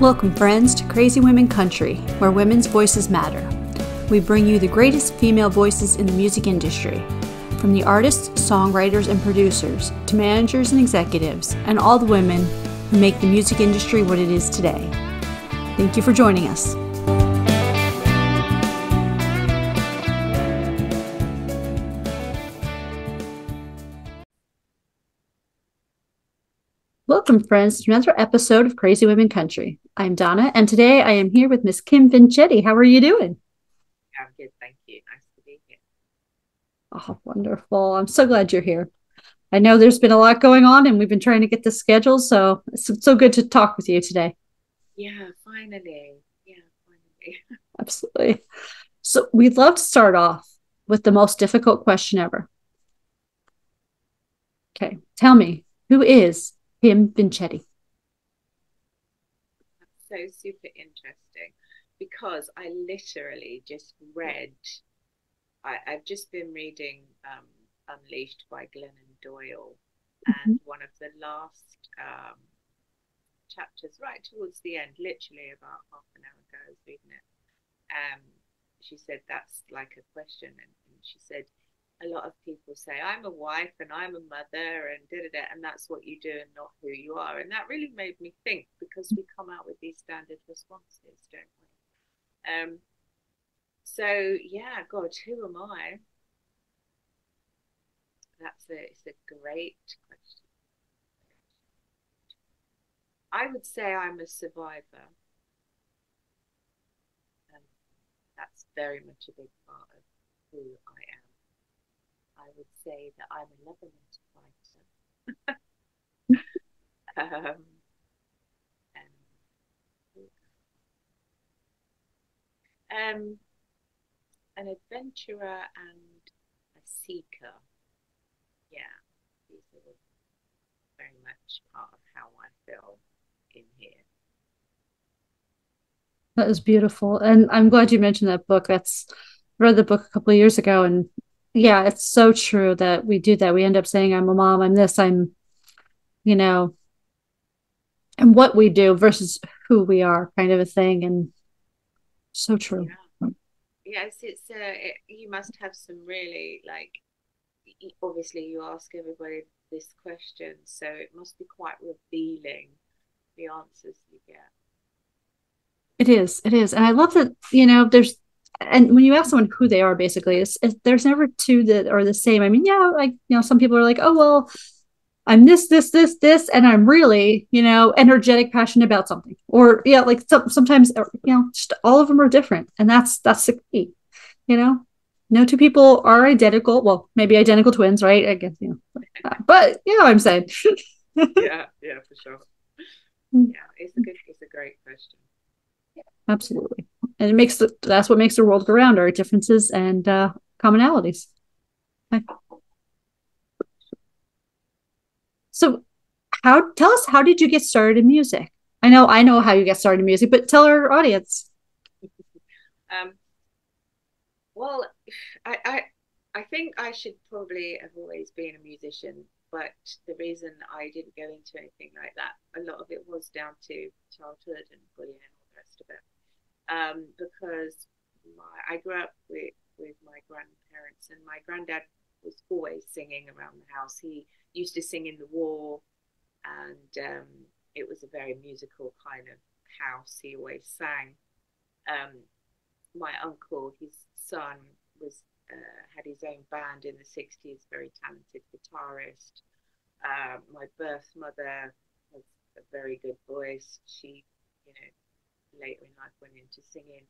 Welcome, friends, to Crazy Women Country, where women's voices matter. We bring you the greatest female voices in the music industry, from the artists, songwriters, and producers, to managers and executives, and all the women who make the music industry what it is today. Thank you for joining us. Welcome, friends, to another episode of Crazy Women Country. I'm Donna, and today I am here with Miss Kym Vincenti. How are you doing? I'm good, thank you. Nice to be here. Oh, wonderful. I'm so glad you're here. I know there's been a lot going on, and we've been trying to get this scheduled, so it's so good to talk with you today. Yeah, finally. Yeah, finally. Absolutely. So we'd love to start off with the most difficult question ever. Okay, tell me, who is Kym Vincenti? That's so super interesting because I literally just read, I've just been reading Unleashed by Glennon Doyle, and Mhm. one of the last chapters, right towards the end, literally about half an hour ago, I was reading it. Um, she said that's like a question, and she said a lot of people say I'm a wife and I'm a mother and da da da, and that's what you do and not who you are. And that really made me think because we come out with these standard responses, don't we? So yeah, God, who am I? It's a great question. I would say I'm a survivor. Um, that's very much a big part of who I am. I would say that I'm a lover, not a fighter. Um, an adventurer and a seeker. Yeah, these are very much part of how I feel in here. That is beautiful. And I'm glad you mentioned that book. I read the book a couple of years ago. And yeah, it's so true that we do that. We end up saying, I'm a mom, I'm this, you know, and what we do versus who we are, kind of a thing. And so true. Yeah, yes, you must have some really like. Obviously, you ask everybody this question, so it must be quite revealing the answers you get. It is. It is. And I love that, and when you ask someone who they are, basically, there's never two that are the same. I mean, yeah, like, some people are like, oh, well, I'm this, and I'm really, energetic, passionate about something. Or, yeah, like sometimes, just all of them are different. And that's the key, you know? No two people are identical. Well, maybe identical twins, right? I guess, but you know what I'm saying. Yeah, yeah, for sure. Yeah, it's a great question. Absolutely. And that's what makes the world go round, our differences and commonalities. Okay. So tell us, how did you get started in music? I know how you get started in music, but tell our audience. Um, well, I, I I think I should probably have always been a musician, but the reason I didn't go into anything like that, a lot of it was down to childhood and bullying and all the rest of it. Because I grew up with my grandparents, and my granddad was always singing around the house. He used to sing in the war, and it was a very musical kind of house. He always sang. Um, my uncle, his son, was had his own band in the '60s. Very talented guitarist. My birth mother has a very good voice. She, you know, later in life went into singing.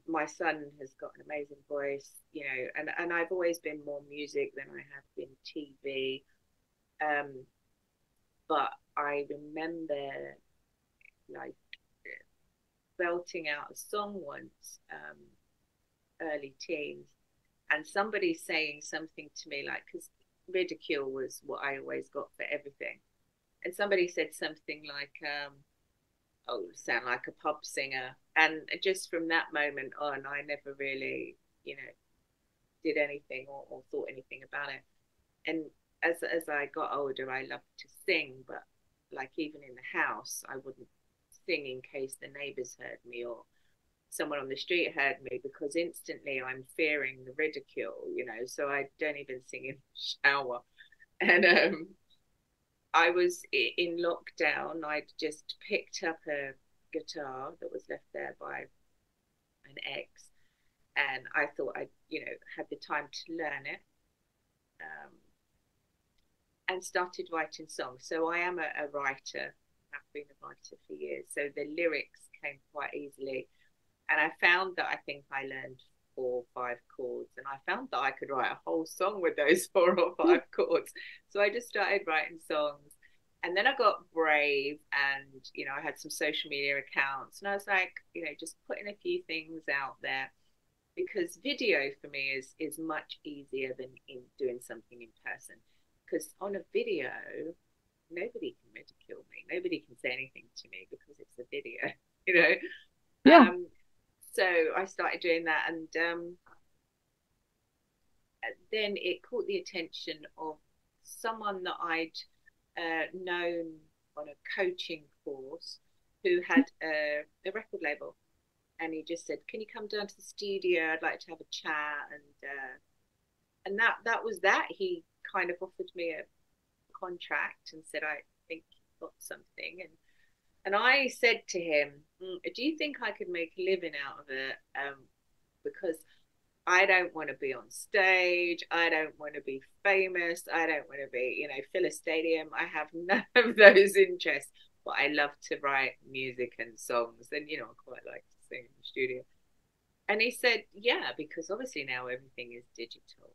My son has got an amazing voice, and I've always been more music than I have been TV. Um, but I remember like belting out a song once, early teens, and somebody saying something to me like, because ridicule was what I always got for everything, and somebody said something like, "Oh, you sound like a pop singer," and just from that moment on, I never really, did anything or thought anything about it. And as I got older, I loved to sing, but like even in the house, I wouldn't thing in case the neighbors heard me or someone on the street heard me, because instantly I'm fearing the ridicule, so I don't even sing in the shower. And I was in lockdown. I'd just picked up a guitar that was left there by an ex, and I thought I, had the time to learn it, um, and started writing songs. So I am a writer. I've been a writer for years. So the lyrics came quite easily. And I found that I think I learned 4 or 5 chords, and I found that I could write a whole song with those 4 or 5 chords. So I just started writing songs. And then I got brave, and I had some social media accounts, and I was like, just putting a few things out there, because video for me is much easier than in doing something in person. Because on a video, nobody can ridicule me, nobody can say anything to me because it's a video, you know. Yeah. So I started doing that, and then it caught the attention of someone that I'd known on a coaching course, who had a record label, and he just said, "Can you come down to the studio? I'd like to have a chat." And that was that. He kind of offered me a contract and said, "I think you've got something." And I said to him, "Do you think I could make a living out of it? Because I don't want to be on stage. I don't want to be famous. I don't want to be, fill a stadium. I have none of those interests. But I love to write music and songs. And, I quite like to sing in the studio." And he said, "Yeah, because obviously now everything is digital."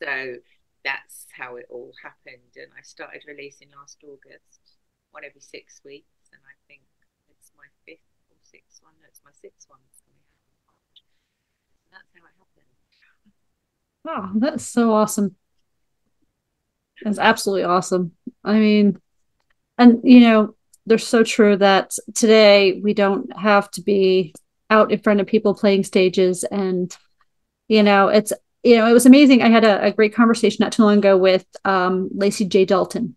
So that's how it all happened. And I started releasing last August, one every 6 weeks. And I think it's my 5th or 6th one. No, it's my 6th one that's coming out in March. And that's how it happened. Oh, that's so awesome. That's absolutely awesome. I mean, and they're so true that today we don't have to be out in front of people playing stages. And it's it was amazing. I had a great conversation not too long ago with Lacey J. Dalton.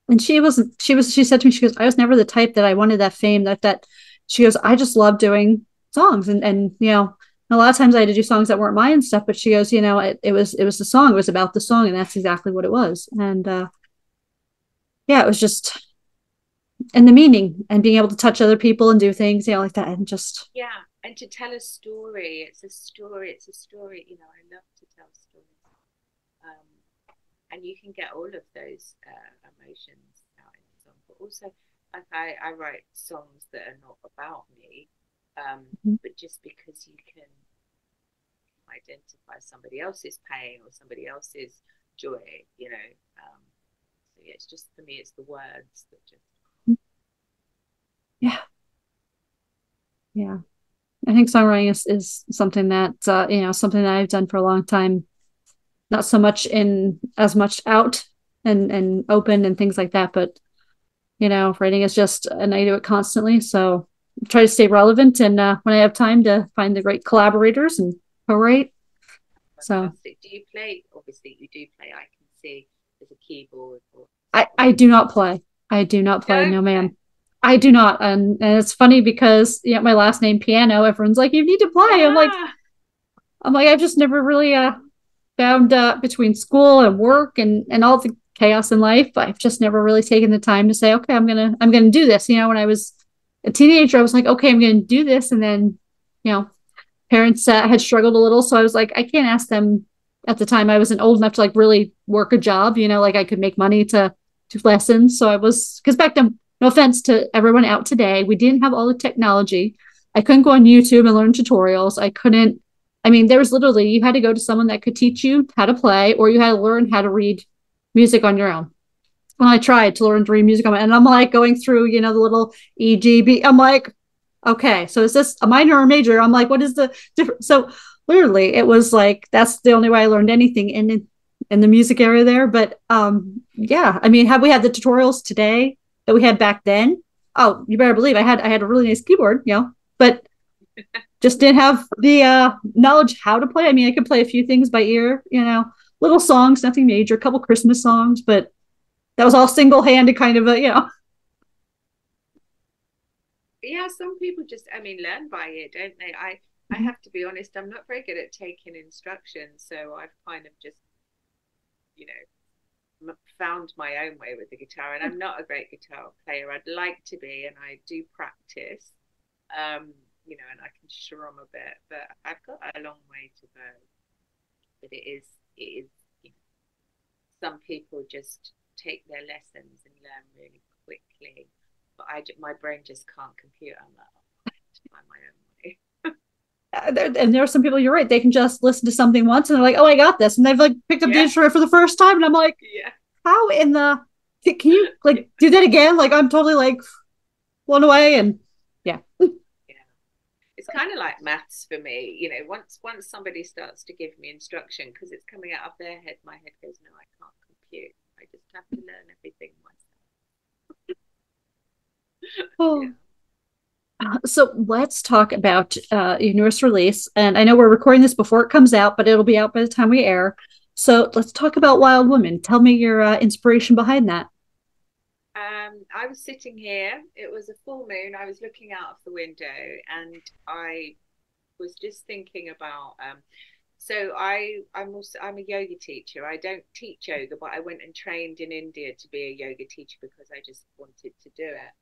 And she said to me, she goes, "I was never the type that I wanted that fame, that she goes, I just love doing songs." And a lot of times I had to do songs that weren't mine and stuff, but she goes, it was the song, it was about the song, and that's exactly what it was. And yeah, it was just, and the meaning, and being able to touch other people and do things, like that, and just, Yeah, and to tell a story. It's a story. It's a story. I love to tell stories. Um, and you can get all of those emotions out in a song. But also, like I write songs that are not about me, but just because you can identify somebody else's pain or somebody else's joy. So yeah, it's just, for me, it's the words that just. yeah, yeah. I think songwriting is something that something that I've done for a long time. Not so much in as much out and open and things like that, but writing is just, and I do it constantly. So I try to stay relevant, and when I have time, to find the great collaborators and co-write. So Fantastic. Do you play? Obviously, you do play. I can see there's a keyboard or I do not play. I do not play. don't No, play. ma'am. I do not. And it's funny because my last name Piano. Everyone's like, "You need to play." Ah, I'm like, I've just never really found between school and work and all the chaos in life. I've just never really taken the time to say, okay, I'm gonna do this. When I was a teenager, I was like, okay, I'm gonna do this, and then parents had struggled a little, so I was like, I can't ask them. At the time, I wasn't old enough to like really work a job, like I could make money to do lessons. So I was, because back then, no offense to everyone out today, we didn't have all the technology. I couldn't go on YouTube and learn tutorials. I couldn't. I mean, there was literally, you had to go to someone that could teach you how to play, or you had to learn how to read music on your own. When I tried to learn to read music on my own, and I'm like going through, the little EGB. I'm like, okay, so is this a minor or a major? I'm like, what is the difference? So literally, it was like, that's the only way I learned anything in the music area there. But yeah, I mean, have we had the tutorials today that we had back then? Oh, you better believe I had a really nice keyboard, but just didn't have the knowledge how to play. I mean, I could play a few things by ear, little songs, nothing major, a couple Christmas songs, but that was all single handed kind of a. yeah, some people just, I mean, learn by it, don't they? I Mhm. have to be honest, I'm not very good at taking instructions, so I've kind of just, you know, found my own way with the guitar. And I'm not a great guitar player. I'd like to be, and I do practice, um, you know, and I can strum a bit, but I've got a long way to go. But it is, you know, some people just take their lessons and learn really quickly. But my brain just can't compute. I'm like, oh, I have to find my own way. And there are some people, you're right, they can just listen to something once and they're like, oh, I got this. And they've like picked up the Yeah, instrument for the first time. And I'm like, yeah, how in the, can you like do that again? Like, I'm totally like blown away. And yeah. yeah. It's kind of like maths for me. You know, once somebody starts to give me instruction because it's coming out of their head, my head goes, no, I can't compute. I just have to learn everything myself. Oh. Yeah. So let's talk about your newest release. And I know we're recording this before it comes out, but it'll be out by the time we air. So let's talk about Wild Woman. Tell me your inspiration behind that. I was sitting here. It was a full moon. I was looking out of the window, and I was just thinking about. I'm a yoga teacher. I don't teach yoga, but I went and trained in India to be a yoga teacher because I just wanted to do it.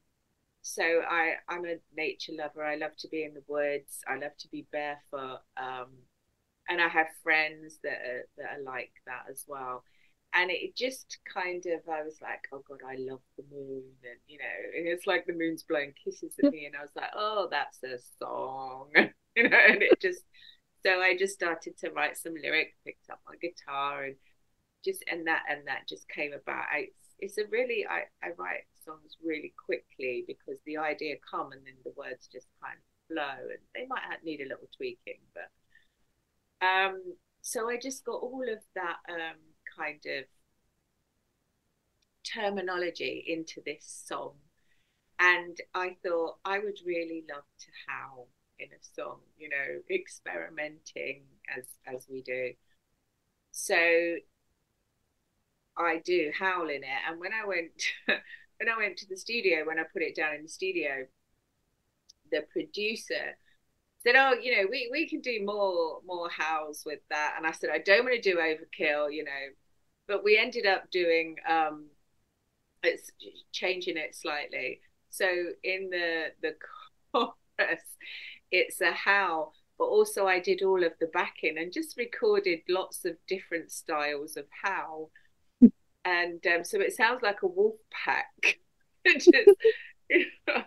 So I'm a nature lover. I love to be in the woods. I love to be barefoot. And I have friends that are like that as well. And it just kind of, I was like, oh God, I love the moon, and and it's like the moon's blowing kisses at me, and I was like, oh, that's a song, and it just, so I just started to write some lyrics, picked up my guitar, and that just came about. It's a really, I write songs really quickly because the idea come and then the words just kind of flow, and they might need a little tweaking, but um, so I just got all of that kind of terminology into this song. And I thought I would really love to howl in a song, experimenting as we do. So I do howl in it. And when I went when I went to the studio, when I put it down in the studio, the producer said, "Oh, we can do more howls with that." And I said, "I don't want to do overkill, but we ended up doing it's changing it slightly. So in the chorus, it's a howl, but also I did all of the backing and just recorded lots of different styles of howl, and so it sounds like a wolf pack. Just, you know,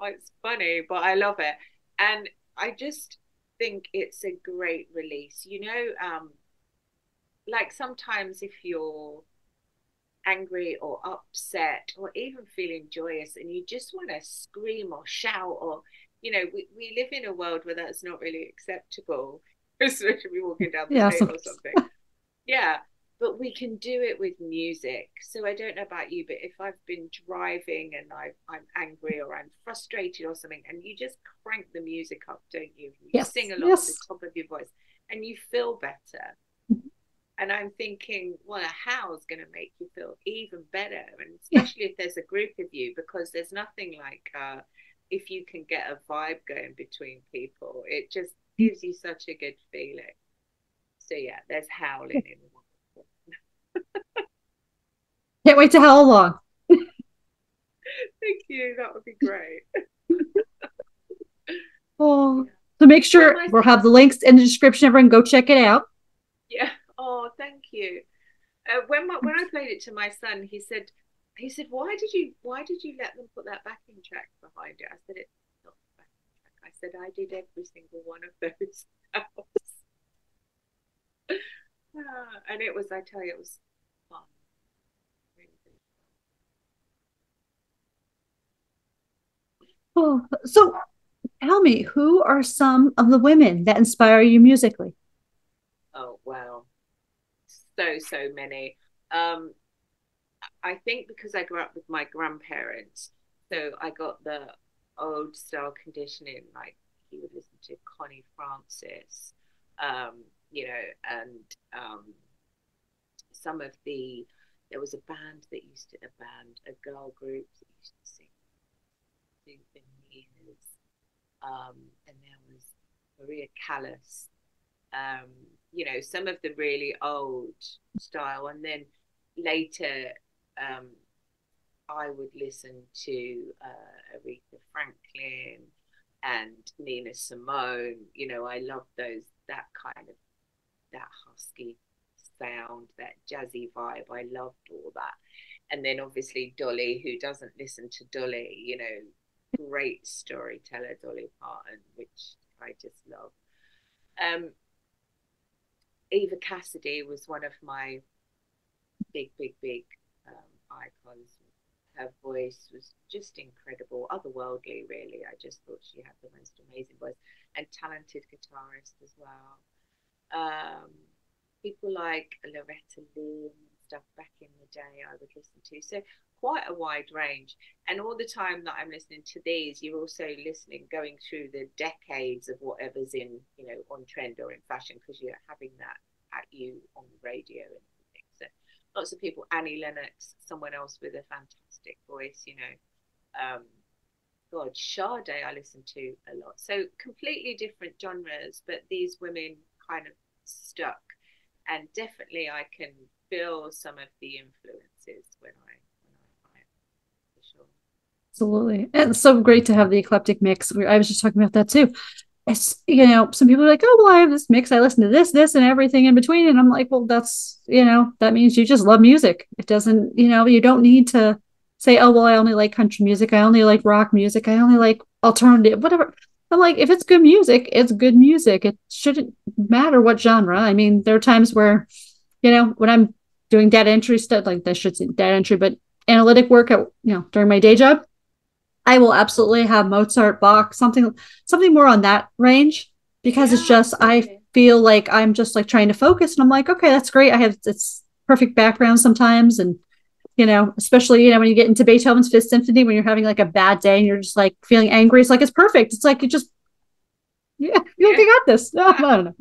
it's funny, but I love it, and I just think it's a great release. Like sometimes if you're angry or upset or even feeling joyous and you just want to scream or shout, or we live in a world where that's not really acceptable, especially walking down the Yeah. street So, or something. Yeah, but we can do it with music. So I don't know about you, but if I've been driving and I'm angry or I'm frustrated or something, and you just crank the music up, don't you? You yes. sing along at the Yes. top of your voice and you feel better. And I'm thinking, well, a howl's going to make you feel even better, and Yeah. especially if there's a group of you, because there's nothing like if you can get a vibe going between people, it just gives you such a good feeling. So yeah, there's howling in one. Can't wait to howl along. Thank you. That would be great. Oh, Yeah. so make When sure my we'll have the links in the description. Everyone go check it out. Yeah. Oh, thank you. When I played it to my son, he said, why did you let them put that backing track behind it? I said, it's not the backing track. I said I did every single one of those. And it was, I tell you, it was fun. Really, really Oh, so tell me, who are some of the women that inspire you musically? fun. Oh wow, so many. Um, I think because I grew up with my grandparents, so I got the old style conditioning. Like he would listen to Connie Francis, um, and some of there was a band, a girl group that used to sing. to the Ninas, and there was Maria Callas. Um, some of the really old style, and then later, um, I would listen to Aretha Franklin and Nina Simone. I love those, that kind of, that husky sound, that jazzy vibe. I loved all that. And then obviously Dolly, who doesn't listen to Dolly, great storyteller, Dolly Parton, which I just love. Eva Cassidy was one of my big, big, big icons. Her voice was just incredible, otherworldly, really. I just thought she had the most amazing voice, and talented guitarist as well. Um, People like Loretta Lynn and stuff back in the day I would listen to. So quite a wide range. And all the time that I'm listening to these, you're also listening, going through the decades of whatever's in, on trend or in fashion, because you're having that at you on the radio and everything. So lots of people, Annie Lennox, someone else with a fantastic voice, um, God, Sade I listen to a lot. So completely different genres, but these women kind of stuck. And definitely I can feel some of the influences when I for sure. Absolutely. And it's so great to have the eclectic mix. I was just talking about that too. It's, some people are like, oh, well, I have this mix. I listen to this, and everything in between. And I'm like, well, that's, that means you just love music. It doesn't, you don't need to say, oh, well, I only like country music. I only like rock music. I only like alternative, whatever. I'm like, if it's good music, it's good music. It shouldn't matter what genre. I mean, there are times where, when I'm doing data entry stuff, like I should say data entry, but analytic work at, during my day job, I will absolutely have Mozart, Bach, something more on that range, because it's Yeah, just I absolutely. feel like I'm just like trying to focus, and I'm like, okay, that's great. I have it's perfect background sometimes, and especially when you get into Beethoven's Fifth Symphony, when you're having like a bad day and you're just like feeling angry, it's like it's perfect. It's like you just you Yeah. got this. No, I don't know.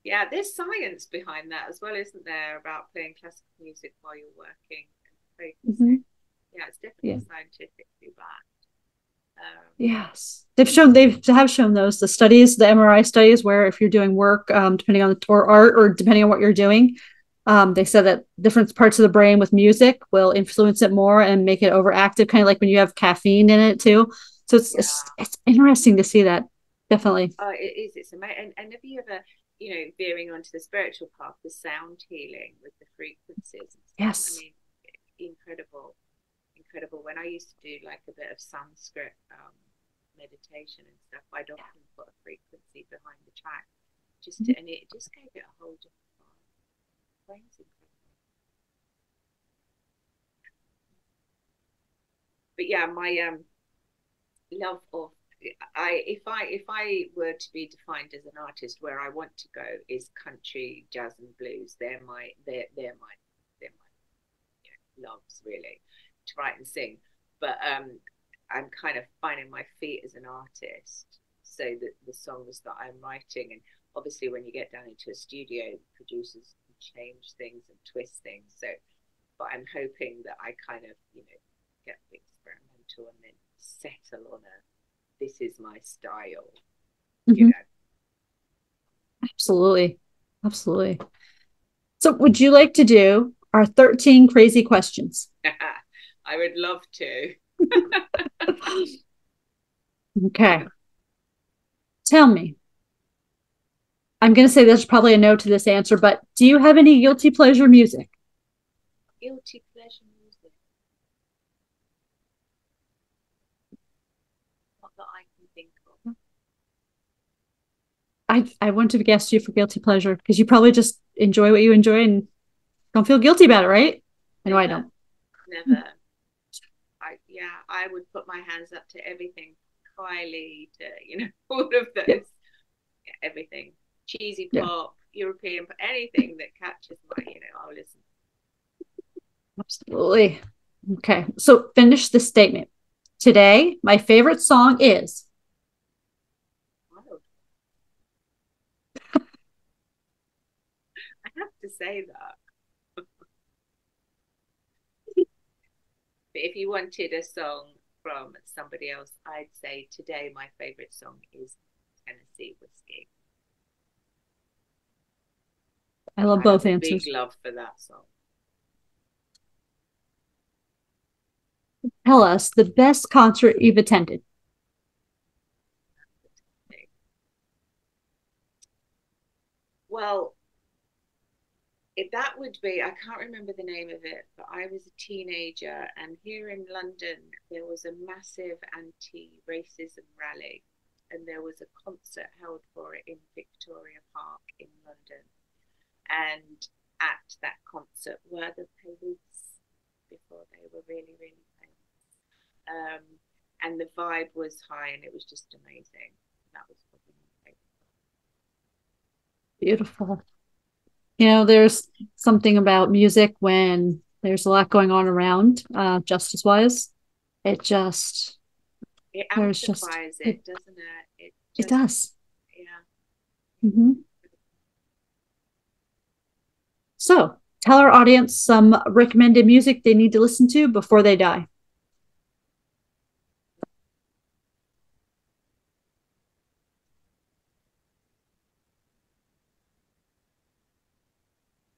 Yeah, there's science behind that as well, isn't there, about playing classical music while you're working and Mhm. focusing. Yeah, it's Yeah. definitely scientifically backed. Yes, they have shown those, the studies, the MRI studies, where if you're doing work, depending on the or art, or depending on what you're doing, they said that different parts of the brain with music will influence it more and make it overactive, kind of like when you have caffeine in it too. So it's it's, Yeah. it's interesting to see that. Definitely. Oh, it is. It's amazing. And have you ever, veering onto the spiritual path, the sound healing with the frequencies and stuff? I Yes. mean, incredible, incredible. When I used to do like a bit of Sanskrit meditation and stuff, I'd often put a frequency behind the track, and it just gave it a whole different vibe. Crazy. But yeah, my love of, if I were to be defined as an artist, where I want to go is country, jazz, and blues. They're my loves, really, to write and sing. But I'm kind of finding my feet as an artist, so that the songs that I'm writing, and obviously when you get down into a studio, producers can change things and twist things. So, but I'm hoping that I kind of get experimental and then settle on a, this is my style, you Mhm. know. Absolutely. Absolutely. So, would you like to do our 13 crazy questions? I would love to. Okay. Tell me. I'm going to say there's probably a no to this answer, but do you have any guilty pleasure music? Guilty pleasure music, not that I can think of. I wouldn't have guessed you for guilty pleasure, because you probably just enjoy what you enjoy and don't feel guilty about it, right? I know I Never, don't. never. I would put my hands up to everything. Kylie, to all of Yeah. those, yeah, everything. Cheesy Yeah. pop, European, anything that catches my, I'll listen. Absolutely. Okay. So finish the statement. Today, my favorite song is. Wild. I have to say that. But if you wanted a song from somebody else, I'd say today my favorite song is Tennessee Whiskey. I love I have both a big answers. love for that song. Tell us the best concert you've attended. Well, if that would be, I can't remember the name of it, but I was a teenager, and here in London there was a massive anti-racism rally, and there was a concert held for it in Victoria Park in London. And at that concert were the Police before they were really, really famous. Um, and the vibe was high, and it was just amazing. That was probably my favorite. Beautiful. There's something about music when there's a lot going on around, justice wise. It just, It there's just, amplifies it, doesn't it? It it just, does. yeah. Mhm. So tell our audience some recommended music they need to listen to before they die.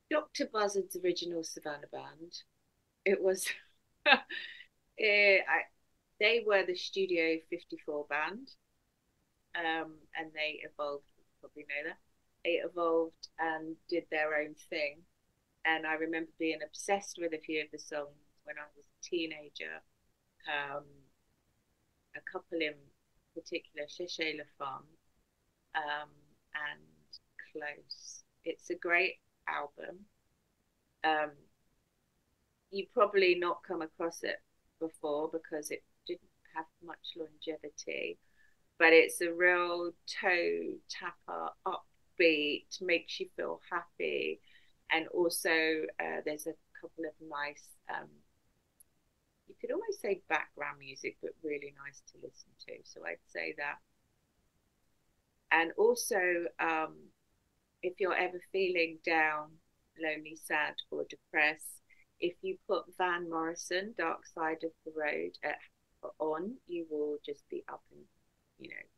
Dr. Buzzard's original Savannah band. It was, they were the Studio 54 band, and they evolved, you probably know that. They evolved and did their own thing. And I remember being obsessed with a few of the songs when I was a teenager. Um, a couple in particular, Cherchez la Femme, and Close. It's a great album. Um, you probably not come across it before because it didn't have much longevity, but it's a real toe tapper, upbeat, makes you feel happy, and also there's a couple of nice, you could almost say background music, but really nice to listen to. So I'd say that. And also, if you're ever feeling down, lonely, sad, or depressed, if you put Van Morrison, Dark Side of the Road, on, you will just be up, and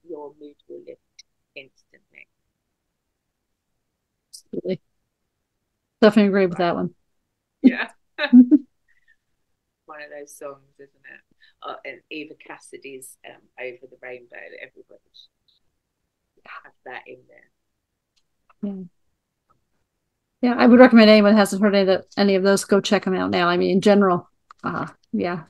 your mood will lift instantly. Absolutely. Definitely agree with Right. that one. Yeah. One of those songs, isn't it? And Eva Cassidy's Over the Rainbow. Everybody should have that in there. Yeah. Yeah, I would recommend anyone who hasn't heard any of those go check them out now. I mean, in general, yeah,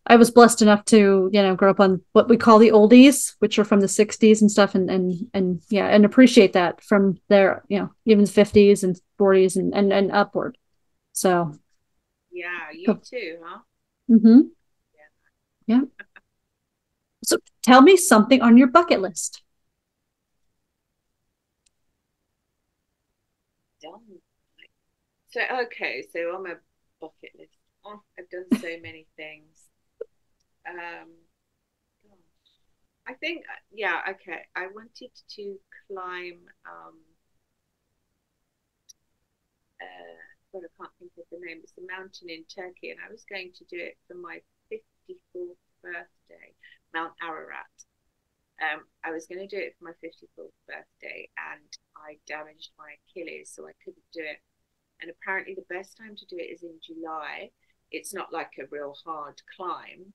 I was blessed enough to grow up on what we call the oldies, which are from the '60s and stuff, and yeah, and appreciate that from there, even the '50s and '40s and upward. So, Yeah, you cool. too, huh? Mm-hmm. Yeah. Yeah. So, tell me something on your bucket list. Done. So okay, so on my bucket list, oh, I've done so many things. Um, I think yeah, okay. I wanted to climb. But I can't think of the name. It's a mountain in Turkey, and I was going to do it for my 54th birthday, Mount Ararat. I was going to do it for my 54th birthday, and I damaged my Achilles, so I couldn't do it. And apparently, the best time to do it is in July. It's not like a real hard climb,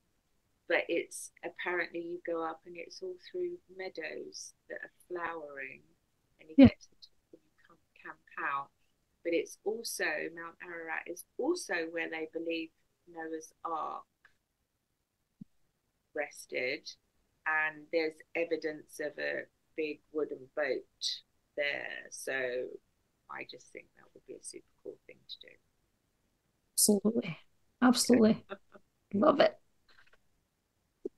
but it's apparently you go up and it's all through meadows that are flowering, and you Yeah, get to the top and you camp out. But it's also, Mount Ararat is also where they believe Noah's Ark rested, and there's evidence of a big wooden boat there. So I just think that would be a super cool thing to do. absolutely, absolutely, love it.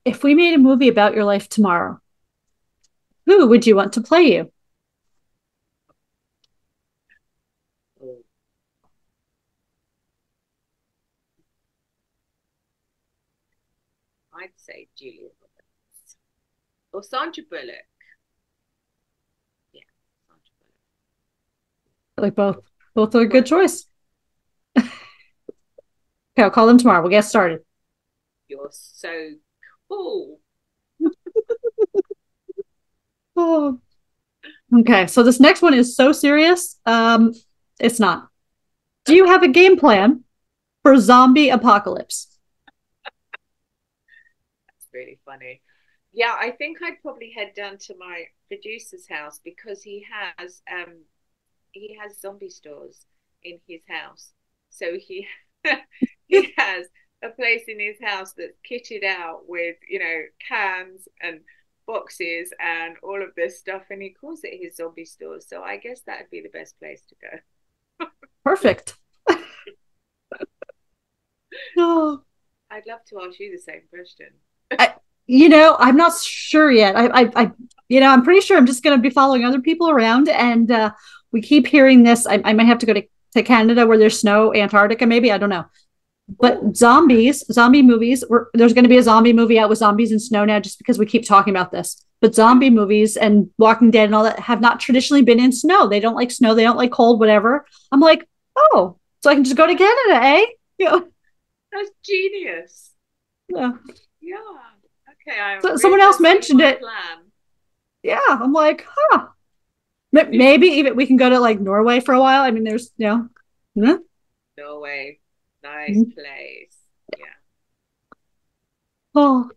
If we made a movie about your life tomorrow, who would you want to play you? Oh, I'd say Julia Roberts or Sandra Bullock. Yeah, Sandra Bullock. I like both. Both are a What good about choice. Okay, I'll call them tomorrow. We'll get started. You're so cool. Oh, okay. So this next one is so serious. It's not. Do you have a game plan for zombie apocalypse? That's really funny. Yeah, I think I'd probably head down to my producer's house because he has zombie stores in his house. So he he has a place in his house that's kitted out with, cans and boxes and all of this stuff, and he calls it his zombie stores. So I guess that'd be the best place to go. Perfect. Oh, I'd love to ask you the same question. I, I'm not sure yet. I'm pretty sure I'm just going to be following other people around, and we keep hearing this. I might have to go to Canada where there's snow, Antarctica, maybe. I don't know. But zombie movies, there's going to be a zombie movie out with zombies and snow now just because we keep talking about this. But zombie movies and Walking Dead and all that have not traditionally been in snow. They don't like snow. They don't like cold, whatever. I'm like, oh, so I can just go to Canada, eh? Yeah. That's genius. Yeah. Yeah. Okay, I'm So someone else mentioned it. Plan. Yeah. I'm like, huh. Maybe even we can go to like Norway for a while. I mean, there's, Norway, nice place. Yeah. Oh,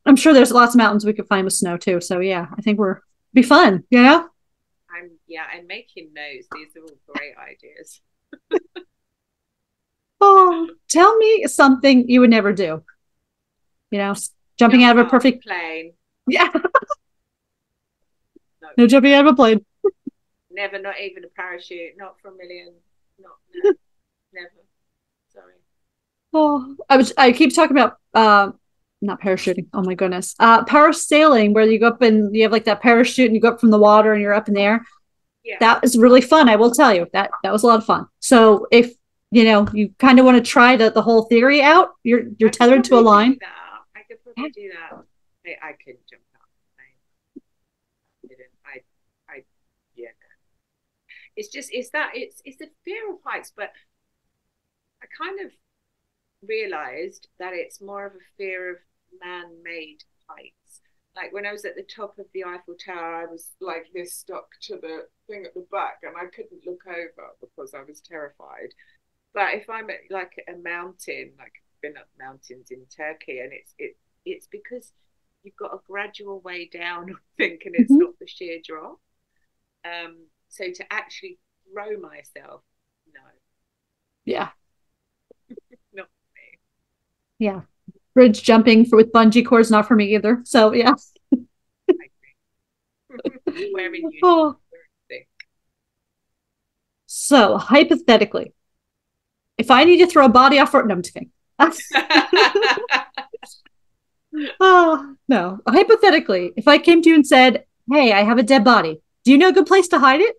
I'm sure there's lots of mountains we could find with snow too. So yeah, I think we're be fun, I'm making notes. These are all great ideas. Oh, tell me something you would never do. You know, jumping Jump out of a out of a perfect plane. yeah, No, no jumping out of a plane. never, not even a parachute, not for a million. Not no, never. Sorry. Oh, I keep talking about not parachuting. Oh my goodness. Parasailing where you go up and you have like that parachute and you go up from the water and you're up in the air. Yeah. That is really fun. I will tell you that was a lot of fun. So if you kind of want to try the whole theory out, you're tethered to a line. I could probably do that. I could jump out. I didn't. I yeah. It's the fear of heights, but I kind of realized that it's more of a fear of man-made heights. Like when I was at the top of the Eiffel Tower, I was like this stuck to the thing at the back, and I couldn't look over because I was terrified. But if I'm at like a mountain, like I've been up mountains in Turkey, and it's because you've got a gradual way down, I think, and it's not the sheer drop. So to actually throw myself, no, Yeah. not me. Yeah. Bridge jumping with bungee cords, not for me either. So yeah. Where in you? Oh. So hypothetically, if I need to throw a body off, no, I'm just kidding. Oh no. Hypothetically, if I came to you and said, "Hey, I have a dead body. Do you know a good place to hide it?"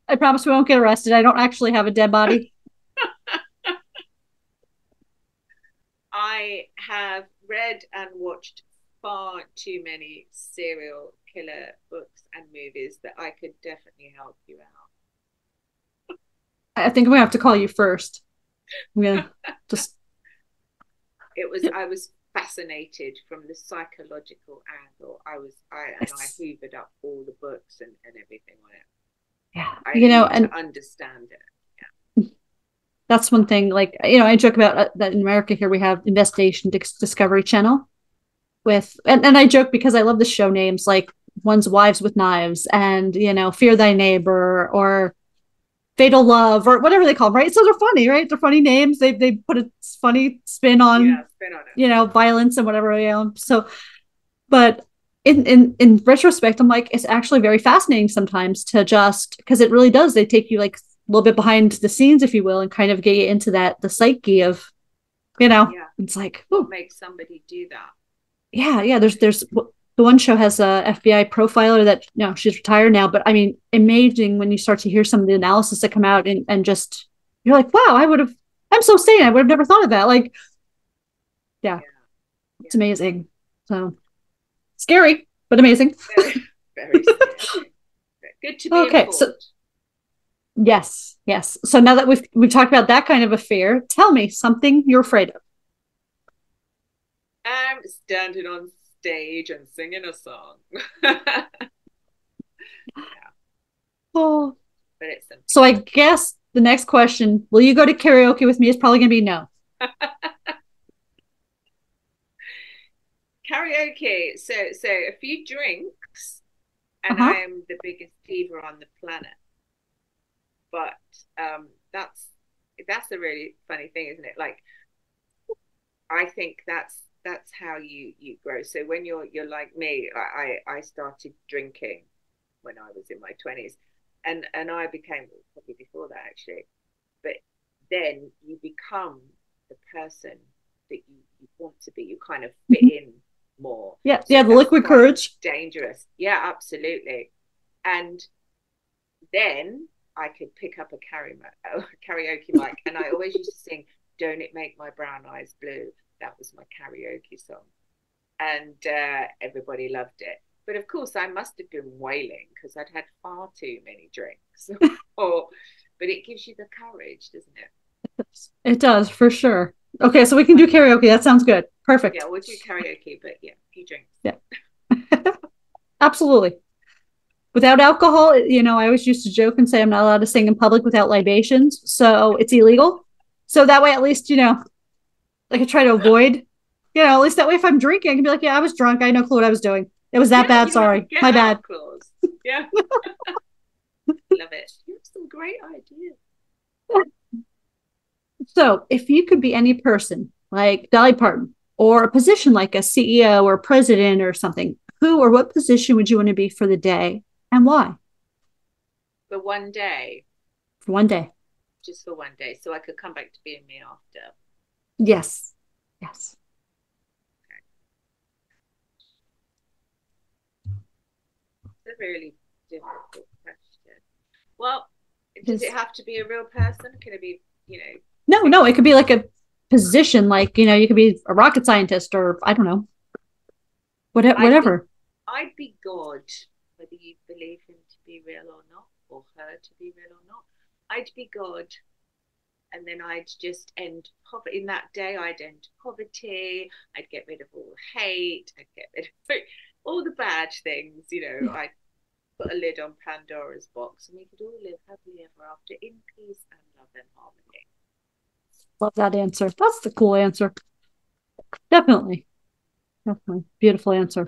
I promise we won't get arrested. I don't actually have a dead body. I have read and watched far too many serial killer books and movies that I could definitely help you out. I think I'm gonna have to call you first. I'm gonna just. I was fascinated from the psychological angle. I hoovered up all the books and everything on it. Yeah, I need and to understand it. that's one thing. Like, I joke about that in America here we have Investigation Discovery Channel and I joke because I love the show names like One's Wives with Knives and, Fear Thy Neighbor or Fatal Love or whatever they call them, right? So they're funny, right? They're funny names. They put a funny spin on, it. Violence and whatever, So, but in retrospect, I'm like, it's actually very fascinating sometimes to just, because it really does. They take you like a little bit behind the scenes, if you will, and kind of get you into the psyche of, it's like, what makes somebody do that? Yeah. There's the one show has a FBI profiler that she's retired now, but I mean, amazing when you start to hear some of the analysis that come out and just you're like, wow, I'm so sane. I would have never thought of that. Like, yeah. It's amazing. So scary, but amazing. Very, very scary. Good to be informed. Yes, yes. So now that we've talked about that kind of a fear, tell me something you're afraid of. I'm standing on stage and singing a song. Yeah, Oh, but it's something so I guess the next question, will you go to karaoke with me, is probably going to be no. karaoke. So a few drinks, and I Uh-huh. am the biggest diva on the planet. But that's a really funny thing, isn't it? Like I think that's how you grow. So when you're like me, I started drinking when I was in my 20s, and I became probably before that actually. But then you become the person that you want to be. You kind of fit Mhm. in more. Yeah, So yeah, the that's liquid quite courage. dangerous. Yeah, absolutely. And then I could pick up a karaoke mic, and I always used to sing "Don't It Make My Brown Eyes Blue." That was my karaoke song, and everybody loved it. But of course, I must have been wailing because I'd had far too many drinks. or, but it gives you the courage, doesn't it? It does for sure. Okay, so we can do karaoke. That sounds good. Yeah, Perfect. we'll do karaoke, but yeah, a few drinks. Yeah, absolutely. Without alcohol, I always used to joke and say I'm not allowed to sing in public without libations. So it's illegal. So that way, at least, like I try to avoid, at least that way if I'm drinking, I can be like, yeah, I was drunk. I had no clue what I was doing. It was that Yeah, bad. you have a Sorry. get My bad. out clause. Yeah, love it. You have some great ideas. So if you could be any person, like Dolly Parton, or a position like a CEO or president or something, who or what position would you want to be for the day and why? For one day, For one day. just for one day, so I could come back to being me after. Yes. Yes. Okay. It's a really difficult question. Well, It does it is. have to be a real person? Can it be, No, no, it could be fictional? like a position, like, you could be a rocket scientist or I don't know, I'd be, whatever. I'd be God, whether you believe him to be real or not, or her to be real or not. I'd be God, and then I'd just end poverty. In that day, I'd end poverty. I'd get rid of all hate. I'd get rid of all the bad things. I'd put a lid on Pandora's box, and we could all live happily ever after in peace and love and harmony. Love that answer. That's the cool answer. Definitely. Definitely. Beautiful answer.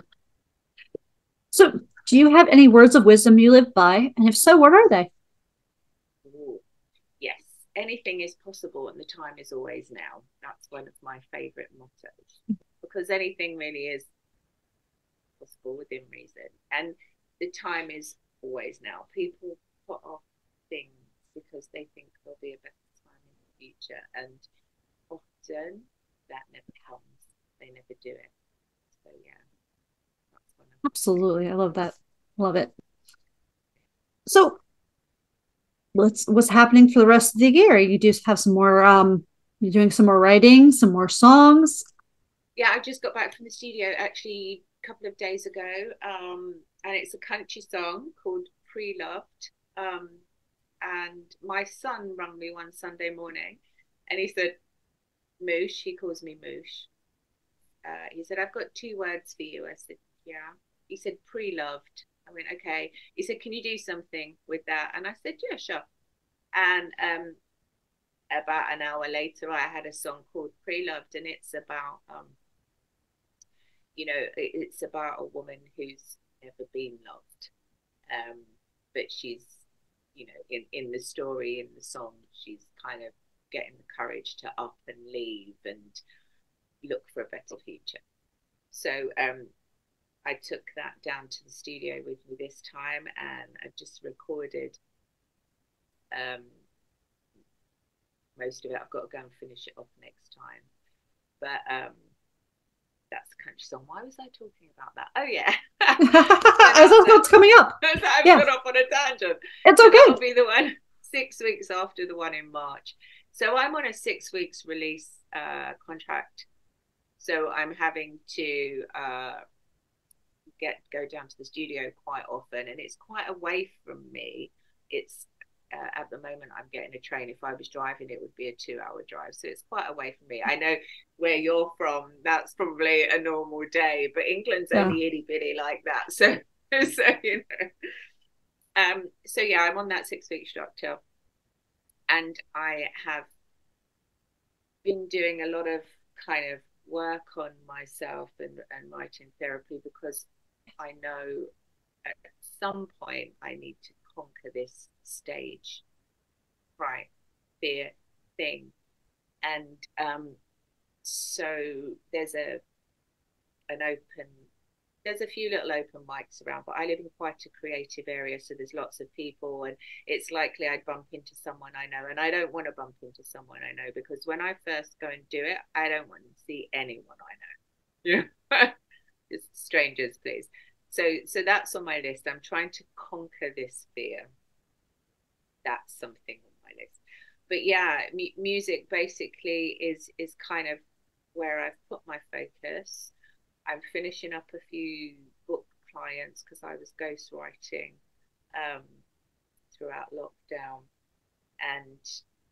So, do you have any words of wisdom you live by? And if so, what are they? Ooh, yes, anything is possible, and the time is always now. That's one of my favourite mottos because anything really is possible within reason, and the time is always now. People put off things because they think there'll be a better time in the future, and often that never comes. They never do it. So yeah, that's one of my Absolutely. I favourite love that. ones. Love it. So, what's happening for the rest of the year? You do have some more you're doing some more writing, some more songs. Yeah, I just got back from the studio actually a couple of days ago, and it's a country song called "Pre-Loved." And my son rang me one Sunday morning, and he said, "Moosh," he calls me Moosh. He said, "I've got two words for you." I said, "Yeah." He said, "Pre-loved." I went, "Okay." He said, "Can you do something with that?" And I said, "Yeah, sure." And about an hour later, I had a song called "Pre-loved," and it's about it's about a woman who's never been loved, but she's, in the story, in the song, she's kind of getting the courage to up and leave and look for a better future. So I took that down to the studio with me this time, and I just recorded um, most of it. I've got to go and finish it off next time, but that's the country song. Why was I talking about that? Oh yeah, so I that's thought that. what's coming up. I've Yeah, gone off on a tangent. it's So that'll okay. be the one 6 weeks after the one in March. So I'm on a 6 weeks release contract. So I'm having to go down to the studio quite often, and it's quite away from me. It's at the moment I'm getting a train. If I was driving, it would be a 2-hour drive. So it's quite away from me. I know where you're from, that's probably a normal day, but England's Yeah. only itty bitty like that. So, so you know. So yeah, I'm on that 6-week structure. And I have been doing a lot of kind of work on myself and writing therapy, because I know at some point I need to conquer this stage fright fear thing. And so there's a few little open mics around, but I live in quite a creative area, so there's lots of people, and it's likely I'd bump into someone I know, and I don't want to bump into someone I know, because when I first go and do it, I don't want to see anyone I know. Yeah. Just strangers, please. So that's on my list. I'm trying to conquer this fear. That's something on my list. But yeah, music basically is kind of where I've put my focus. I'm finishing up a few book clients because I was ghostwriting throughout lockdown, and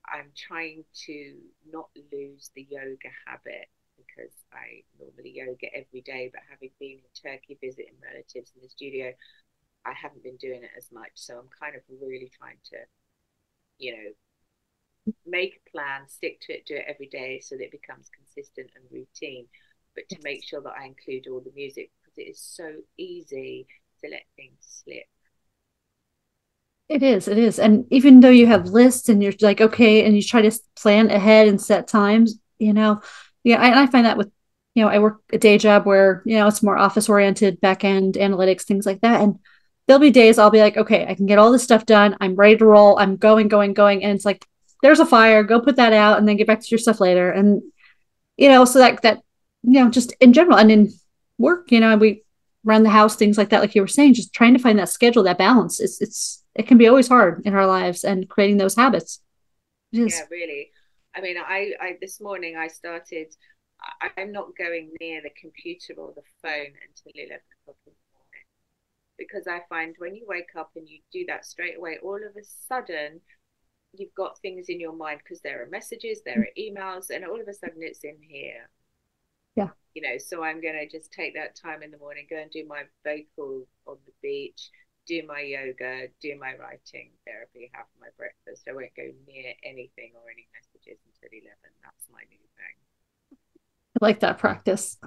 I'm trying to not lose the yoga habit, because I normally yoga every day, but having been in Turkey visiting relatives in the studio, I haven't been doing it as much. So I'm kind of really trying to, you know, make a plan, stick to it, do it every day so that it becomes consistent and routine, but to make sure that I include all the music, because it is so easy to let things slip. It is. It is. And even though you have lists and you're like, okay, and you try to plan ahead and set times, yeah, I find that with, I work a day job where, it's more office oriented, back end analytics, things like that. And there'll be days I'll be like, okay, I can get all this stuff done. I'm ready to roll. I'm going, going, going. And it's like, there's a fire, go put that out and then get back to your stuff later. And, so that, just in general and in work, we run the house, things like that, like you were saying, just trying to find that schedule, that balance. It can be always hard in our lives, and creating those habits. Yeah, really. I mean, I this morning I started, I'm not going near the computer or the phone until 11 o'clock in the morning, because I find when you wake up and you do that straight away, all of a sudden you've got things in your mind, because there are messages, there are emails, and all of a sudden it's in here. Yeah. So I'm going to just take that time in the morning, go and do my vocal on the beach, do my yoga, do my writing therapy, have my breakfast. I won't go near anything or any messages until 11. That's my new thing. I like that practice.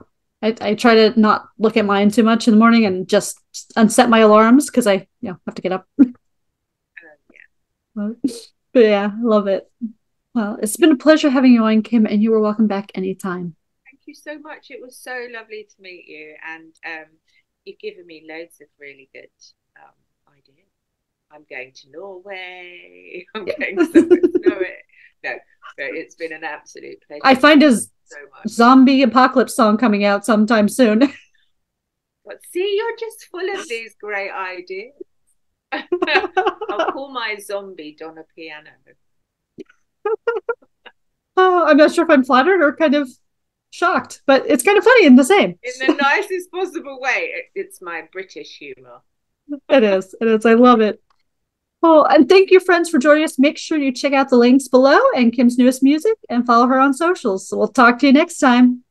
I try to not look at mine too much in the morning and just unset my alarms, because I have to get up. Yeah. But yeah, I love it. Well, it's been a pleasure having you on, Kym, and you are welcome back anytime. Thank you so much. It was so lovely to meet you, and you've given me loads of really good ideas. I'm going to Norway. I'm going somewhere to Norway. No, it's been an absolute pleasure. I find a zombie apocalypse song coming out sometime soon. But see, you're just full of these great ideas. I'll call my zombie Donna Piano. Oh, I'm not sure if I'm flattered or kind of shocked, but it's kind of funny in the same. In the nicest possible way. It's my British humor. It is. It is. I love it. Well, and thank you, friends, for joining us. Make sure you check out the links below and Kym's newest music, and follow her on socials. So we'll talk to you next time.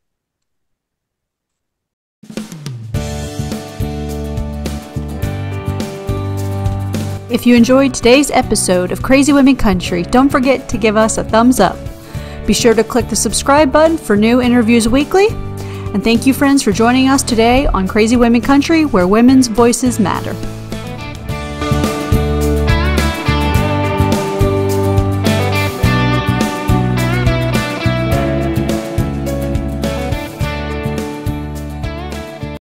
If you enjoyed today's episode of Crazy Women Country, don't forget to give us a thumbs up. Be sure to click the subscribe button for new interviews weekly. And thank you, friends, for joining us today on Crazy Women Country, where women's voices matter.